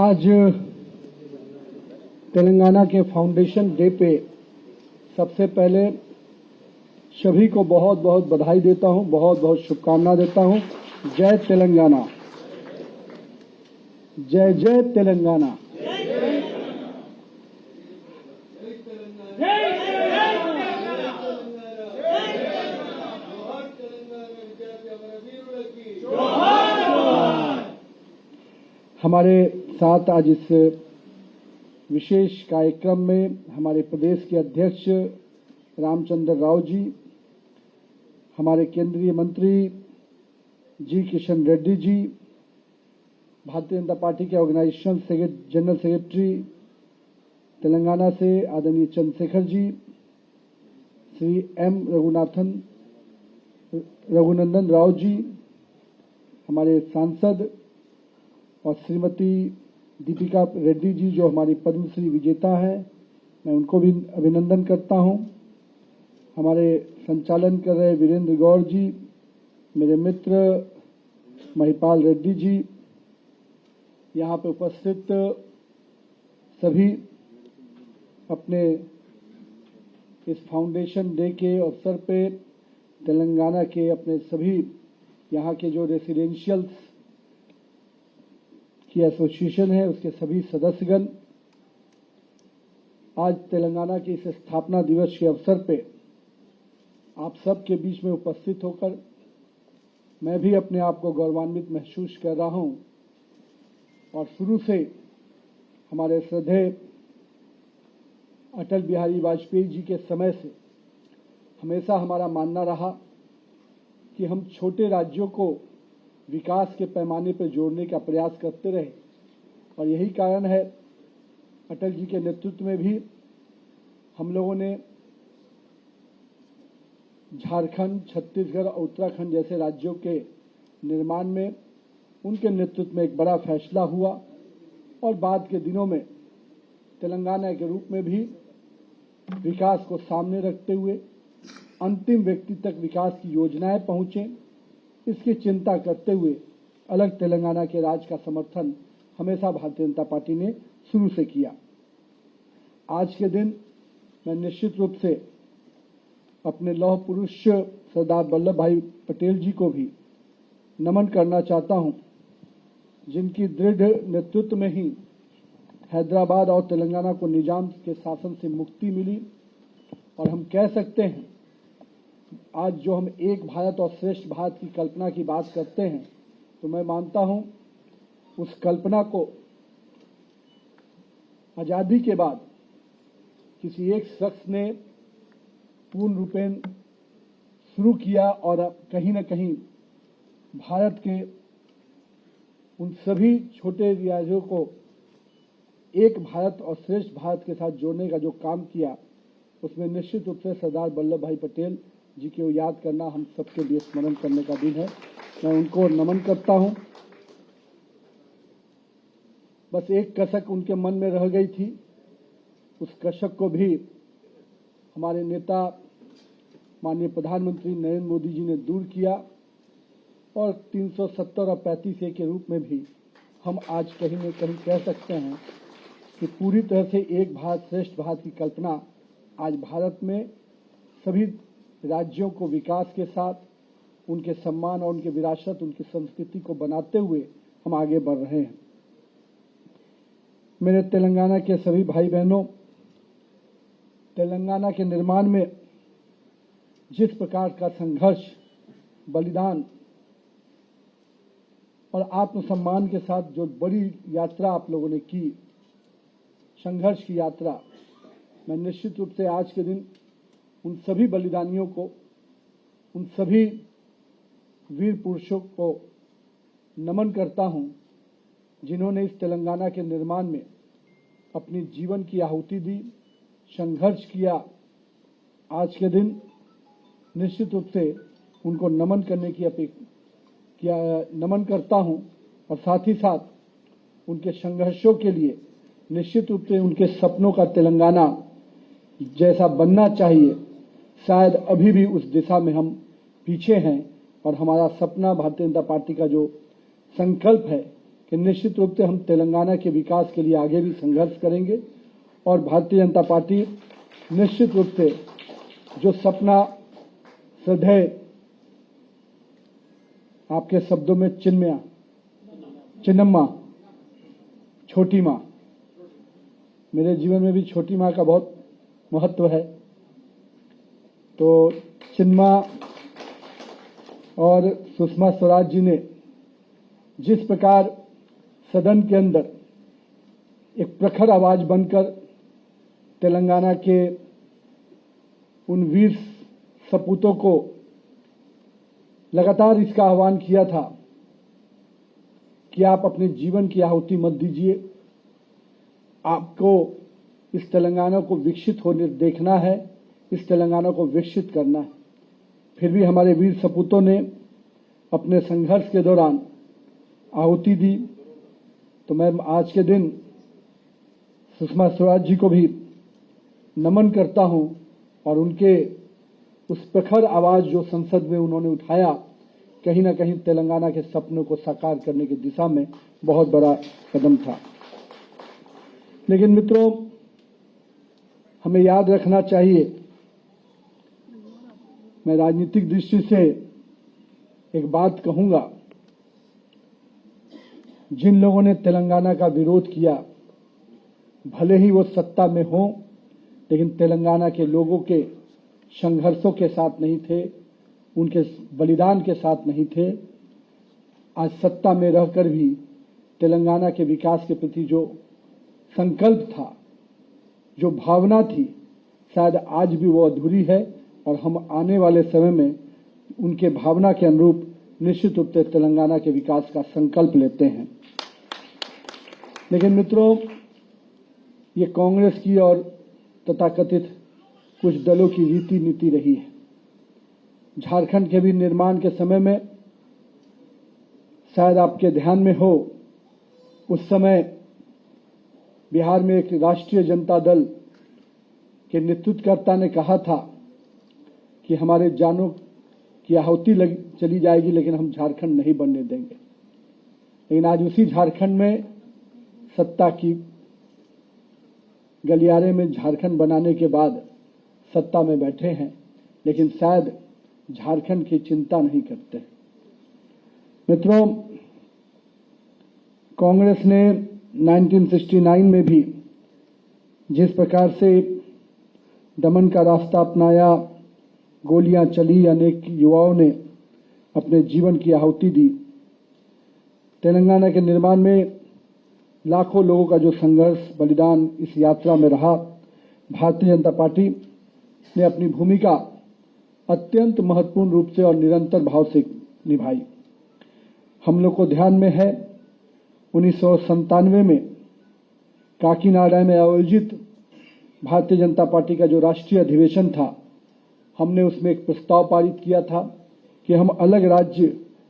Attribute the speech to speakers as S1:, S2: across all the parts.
S1: आज तेलंगाना के foundation day पे सबसे पहले सभी को बहुत बहुत बधाई देता हूं, बहुत बहुत शुभकामना देता हूं। जय तेलंगाना, जय जय तेलंगाना। हमारे साथ आज इस विशेष कार्यक्रम में हमारे प्रदेश के अध्यक्ष रामचंद्र राव जी, हमारे केंद्रीय मंत्री जी किशन रेड्डी जी, भारतीय जनता पार्टी के ऑर्गेनाइजेशनल जनरल सेक्रेटरी तेलंगाना से आदरणीय चंद्रशेखर जी, श्री एम रघुनंदन राव जी, हमारे सांसद और श्रीमती दीपिका रेड्डी जी जो हमारी पद्मश्री विजेता हैं, मैं उनको भी अभिनंदन करता हूं। हमारे संचालन कर रहे वीरेंद्र गौड़ जी, मेरे मित्र महिपाल रेड्डी जी, यहाँ पे उपस्थित सभी अपने इस फाउंडेशन डे के अवसर पे तेलंगाना के अपने सभी यहाँ के जो रेसिडेंशियल की एसोसिएशन है उसके सभी सदस्यगण, आज तेलंगाना के इस स्थापना दिवस के अवसर पे आप सबके बीच में उपस्थित होकर मैं भी अपने आप को गौरवान्वित महसूस कर रहा हूं। और शुरू से हमारे श्रद्धेय अटल बिहारी वाजपेयी जी के समय से हमेशा हमारा मानना रहा कि हम छोटे राज्यों को विकास के पैमाने पर जोड़ने का प्रयास करते रहे, और यही कारण है अटल जी के नेतृत्व में भी हम लोगों ने झारखंड, छत्तीसगढ़ और उत्तराखंड जैसे राज्यों के निर्माण में उनके नेतृत्व में एक बड़ा फैसला हुआ, और बाद के दिनों में तेलंगाना के रूप में भी विकास को सामने रखते हुए अंतिम व्यक्ति तक विकास की योजनाएं पहुंचे, इसकी चिंता करते हुए अलग तेलंगाना के राज का समर्थन हमेशा भारतीय जनता पार्टी ने शुरू से किया। आज के दिन मैं निश्चित रूप से अपने लौह पुरुष सरदार वल्लभ भाई पटेल जी को भी नमन करना चाहता हूं, जिनकी दृढ़ नेतृत्व में ही हैदराबाद और तेलंगाना को निजाम के शासन से मुक्ति मिली। और हम कह सकते हैं आज जो हम एक भारत और श्रेष्ठ भारत की कल्पना की बात करते हैं, तो मैं मानता हूं उस कल्पना को आजादी के बाद किसी एक शख्स ने पूर्ण रूपेण शुरू किया, और कहीं न कहीं भारत के उन सभी छोटे राज्यों को एक भारत और श्रेष्ठ भारत के साथ जोड़ने का जो काम किया, उसमें निश्चित रूप से सरदार वल्लभ भाई पटेल जी को याद करना हम सबके लिए स्मरण करने का दिन है। मैं उनको नमन करता हूं। बस एक कसक उनके मन में रह गई थी, उस कसक को भी हमारे नेता माननीय प्रधानमंत्री नरेंद्र मोदी जी ने दूर किया, और 370 और 35A के रूप में भी हम आज कहीं न कहीं कह सकते हैं कि पूरी तरह से एक भारत श्रेष्ठ भारत की कल्पना आज भारत में सभी राज्यों को विकास के साथ उनके सम्मान और उनके विरासत, उनकी संस्कृति को बनाते हुए हम आगे बढ़ रहे हैं। मेरे तेलंगाना के सभी भाई बहनों, तेलंगाना के निर्माण में जिस प्रकार का संघर्ष, बलिदान और आत्मसम्मान के साथ जो बड़ी यात्रा आप लोगों ने की, संघर्ष की यात्रा, मैं निश्चित रूप से आज के दिन उन सभी बलिदानियों को, उन सभी वीर पुरुषों को नमन करता हूं, जिन्होंने इस तेलंगाना के निर्माण में अपनी जीवन की आहुति दी, संघर्ष किया। आज के दिन निश्चित रूप से उनको नमन करने की नमन करता हूं, और साथ ही साथ उनके संघर्षों के लिए निश्चित रूप से उनके सपनों का तेलंगाना जैसा बनना चाहिए, शायद अभी भी उस दिशा में हम पीछे हैं, और हमारा सपना भारतीय जनता पार्टी का जो संकल्प है कि निश्चित रूप से हम तेलंगाना के विकास के लिए आगे भी संघर्ष करेंगे और भारतीय जनता पार्टी निश्चित रूप से जो सपना सदैव आपके शब्दों में चिन्नम्मा छोटी माँ, मेरे जीवन में भी छोटी माँ का बहुत महत्व है। तो चिन्मा और सुषमा स्वराज जी ने जिस प्रकार सदन के अंदर एक प्रखर आवाज बनकर तेलंगाना के उन वीर सपूतों को लगातार इसका आह्वान किया था कि आप अपने जीवन की आहुति मत दीजिए, आपको इस तेलंगाना को विकसित होने देखना है, इस तेलंगाना को विकसित करना है। फिर भी हमारे वीर सपूतों ने अपने संघर्ष के दौरान आहुति दी। तो मैं आज के दिन सुषमा स्वराज जी को भी नमन करता हूं और उनके उस प्रखर आवाज जो संसद में उन्होंने उठाया, कहीं ना कहीं तेलंगाना के सपनों को साकार करने की दिशा में बहुत बड़ा कदम था। लेकिन मित्रों, हमें याद रखना चाहिए, मैं राजनीतिक दृष्टि से एक बात कहूंगा, जिन लोगों ने तेलंगाना का विरोध किया, भले ही वो सत्ता में हो, लेकिन तेलंगाना के लोगों के संघर्षों के साथ नहीं थे, उनके बलिदान के साथ नहीं थे। आज सत्ता में रहकर भी तेलंगाना के विकास के प्रति जो संकल्प था, जो भावना थी, शायद आज भी वो अधूरी है और हम आने वाले समय में उनके भावना के अनुरूप निश्चित रूप से तेलंगाना के विकास का संकल्प लेते हैं। लेकिन मित्रों, ये कांग्रेस की और तथाकथित कुछ दलों की रीति नीति रही है। झारखंड के भी निर्माण के समय में शायद आपके ध्यान में हो, उस समय बिहार में एक राष्ट्रीय जनता दल के नेतृत्वकर्ता ने कहा था कि हमारे जानों की आहुति चली जाएगी, लेकिन हम झारखंड नहीं बनने देंगे। लेकिन आज उसी झारखंड में सत्ता की गलियारे में झारखंड बनाने के बाद सत्ता में बैठे हैं, लेकिन शायद झारखंड की चिंता नहीं करते। मित्रों, कांग्रेस ने 1969 में भी जिस प्रकार से दमन का रास्ता अपनाया, गोलियां चली, अनेक युवाओं ने अपने जीवन की आहुति दी। तेलंगाना के निर्माण में लाखों लोगों का जो संघर्ष, बलिदान इस यात्रा में रहा, भारतीय जनता पार्टी ने अपनी भूमिका अत्यंत महत्वपूर्ण रूप से और निरंतर भाव से निभाई। हम लोग को ध्यान में है 1997 में काकीनाडा में आयोजित भारतीय जनता पार्टी का जो राष्ट्रीय अधिवेशन था, हमने उसमें एक प्रस्ताव पारित किया था कि हम अलग राज्य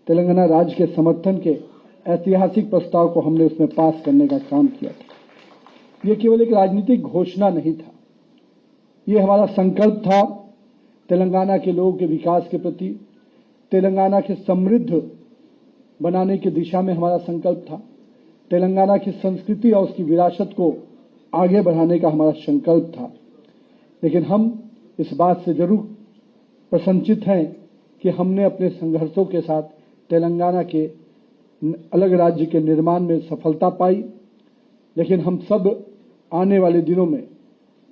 S1: तेलंगाना राज्य के समर्थन के ऐतिहासिक प्रस्ताव को हमने उसमें पास करने का काम किया था। ये केवल एक राजनीतिक घोषणा नहीं था, ये हमारा संकल्प था तेलंगाना के लोगों के विकास के प्रति, तेलंगाना के समृद्ध बनाने की दिशा में हमारा संकल्प था, तेलंगाना की संस्कृति और उसकी विरासत को आगे बढ़ाने का हमारा संकल्प था। लेकिन हम इस बात से जरूर प्रसन्नचित हैं कि हमने अपने संघर्षों के साथ तेलंगाना के अलग राज्य के निर्माण में सफलता पाई। लेकिन हम सब आने वाले दिनों में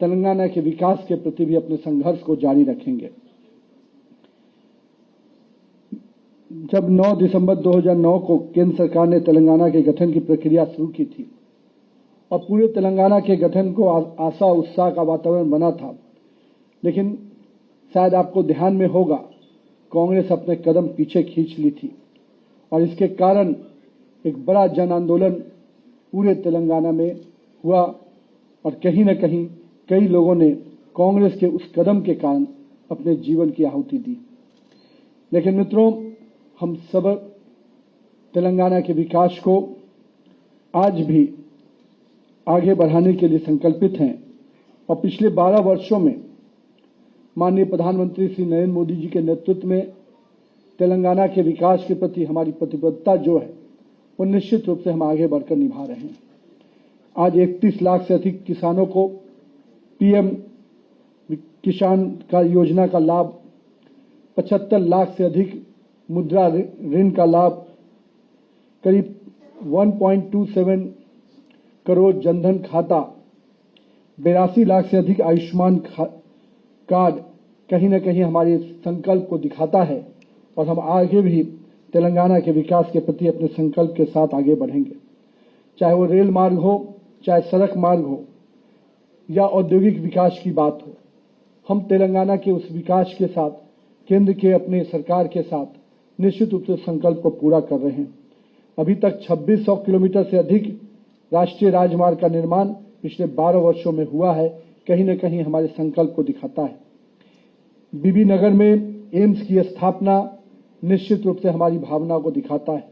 S1: तेलंगाना के विकास के प्रति भी अपने संघर्ष को जारी रखेंगे। जब 9 दिसंबर 2009 को केंद्र सरकार ने तेलंगाना के गठन की प्रक्रिया शुरू की थी और पूरे तेलंगाना के गठन को आशा उत्साह का वातावरण बना था, लेकिन शायद आपको ध्यान में होगा कांग्रेस अपने कदम पीछे खींच ली थी और इसके कारण एक बड़ा जन आंदोलन पूरे तेलंगाना में हुआ और कहीं न कहीं कई लोगों ने कांग्रेस के उस कदम के कारण अपने जीवन की आहुति दी। लेकिन मित्रों, हम सब तेलंगाना के विकास को आज भी आगे बढ़ाने के लिए संकल्पित हैं और पिछले 12 वर्षों में माननीय प्रधानमंत्री श्री नरेंद्र मोदी जी के नेतृत्व में तेलंगाना के विकास के प्रति हमारी प्रतिबद्धता जो है वो निश्चित रूप से हम आगे बढ़कर निभा रहे हैं। आज 31 लाख से अधिक किसानों को पीएम किसान का योजना का लाभ, 75 लाख से अधिक मुद्रा ऋण का लाभ, करीब 1.27 करोड़ जनधन खाता, 82 लाख से अधिक आयुष्मान कार्ड कहीं न कहीं हमारे संकल्प को दिखाता है और हम आगे भी तेलंगाना के विकास के प्रति अपने संकल्प के साथ आगे बढ़ेंगे। चाहे वो रेल मार्ग हो, चाहे सड़क मार्ग हो या औद्योगिक विकास की बात हो, हम तेलंगाना के उस विकास के साथ केंद्र के अपने सरकार के साथ निश्चित रूप से संकल्प को पूरा कर रहे हैं। अभी तक 2600 किलोमीटर से अधिक राष्ट्रीय राजमार्ग का निर्माण पिछले 12 वर्षों में हुआ है, कहीं न कहीं हमारे संकल्प को दिखाता है। बीबी नगर में एम्स की स्थापना निश्चित रूप से हमारी भावना को दिखाता है।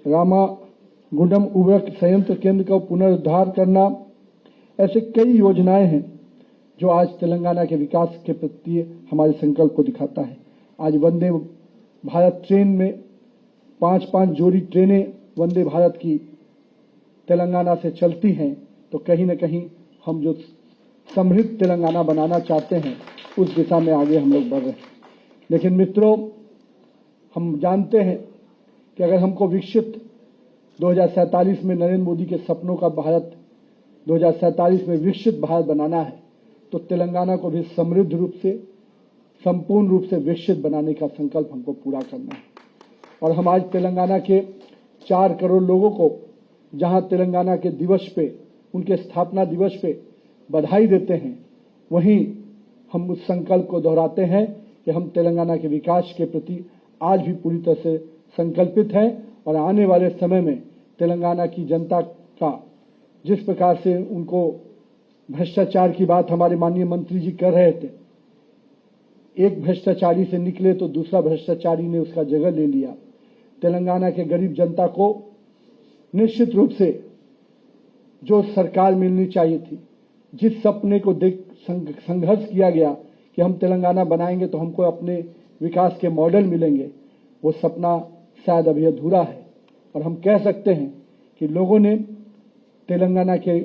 S1: रामागुंडम उर्वरक संयंत्र केंद्र का पुनरुद्धार करना, ऐसे कई योजनाएं हैं जो आज तेलंगाना के विकास के प्रति हमारे संकल्प को दिखाता है। आज वंदे भारत ट्रेन में 5-5 जोड़ी ट्रेनें वंदे भारत की तेलंगाना से चलती हैं, तो कहीं न कहीं हम जो समृद्ध तेलंगाना बनाना चाहते हैं उस दिशा में आगे हम लोग बढ़ रहे हैं। लेकिन मित्रों, हम जानते हैं कि अगर हमको विकसित 2047 में नरेंद्र मोदी के सपनों का भारत 2047 में विकसित भारत बनाना है, तो तेलंगाना को भी समृद्ध रूप से, संपूर्ण रूप से विकसित बनाने का संकल्प हमको पूरा करना है। और हम आज तेलंगाना के 4 करोड़ लोगों को जहां तेलंगाना के दिवस पे, उनके स्थापना दिवस पे बधाई देते हैं, वहीं हम उस संकल्प को दोहराते हैं कि हम तेलंगाना के विकास के प्रति आज भी पूरी तरह से संकल्पित हैं और आने वाले समय में तेलंगाना की जनता का जिस प्रकार से उनको भ्रष्टाचार की बात हमारे माननीय मंत्री जी कर रहे थे, एक भ्रष्टाचारी से निकले तो दूसरा भ्रष्टाचारी ने उसका जगह ले लिया। तेलंगाना के गरीब जनता को निश्चित रूप से जो सरकार मिलनी चाहिए थी, जिस सपने को देख संघर्ष किया गया कि हम तेलंगाना बनाएंगे तो हमको अपने विकास के मॉडल मिलेंगे, वो सपना शायद अभी अधूरा है। और हम कह सकते हैं कि लोगों ने तेलंगाना के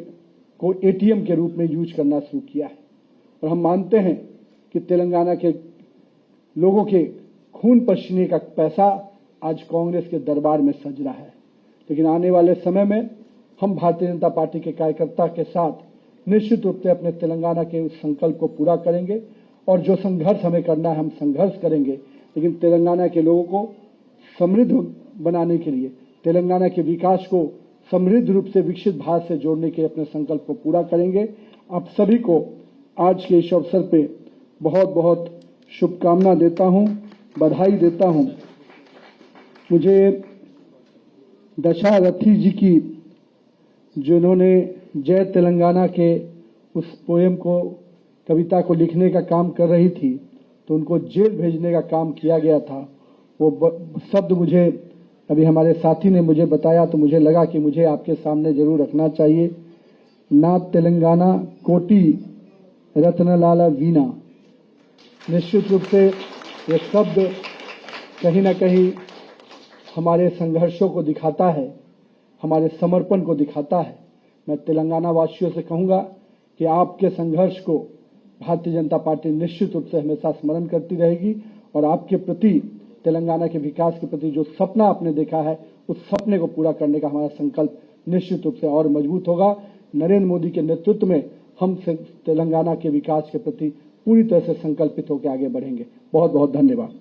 S1: को एटीएम के रूप में यूज करना शुरू किया है और हम मानते हैं कि तेलंगाना के लोगों के खून पसीने का पैसा आज कांग्रेस के दरबार में सज रहा है। लेकिन आने वाले समय में हम भारतीय जनता पार्टी के कार्यकर्ता के साथ निश्चित रूप से अपने तेलंगाना के उस संकल्प को पूरा करेंगे और जो संघर्ष हमें करना है हम संघर्ष करेंगे, लेकिन तेलंगाना के लोगों को समृद्ध बनाने के लिए, तेलंगाना के विकास को समृद्ध रूप से विकसित भारत से जोड़ने के अपने संकल्प को पूरा करेंगे। आप सभी को आज के इस अवसर पे बहुत बहुत शुभकामना देता हूं, बधाई देता हूं। मुझे दशारथी जी की, जिन्होंने जय तेलंगाना के उस पोएम को, कविता को लिखने का काम कर रही थी, तो उनको जेल भेजने का काम किया गया था। वो शब्द मुझे अभी हमारे साथी ने मुझे बताया तो मुझे लगा कि मुझे आपके सामने जरूर रखना चाहिए। ना तेलंगाना कोटि रत्नलाला वीणा। निश्चित रूप से ये शब्द कहीं ना कहीं हमारे संघर्षों को दिखाता है, हमारे समर्पण को दिखाता है। मैं तेलंगाना वासियों से कहूंगा कि आपके संघर्ष को भारतीय जनता पार्टी निश्चित रूप से हमेशा स्मरण करती रहेगी और आपके प्रति, तेलंगाना के विकास के प्रति जो सपना आपने देखा है, उस सपने को पूरा करने का हमारा संकल्प निश्चित रूप से और मजबूत होगा। नरेंद्र मोदी के नेतृत्व में हम तेलंगाना के विकास के प्रति पूरी तरह से संकल्पित होकर आगे बढ़ेंगे। बहुत बहुत धन्यवाद।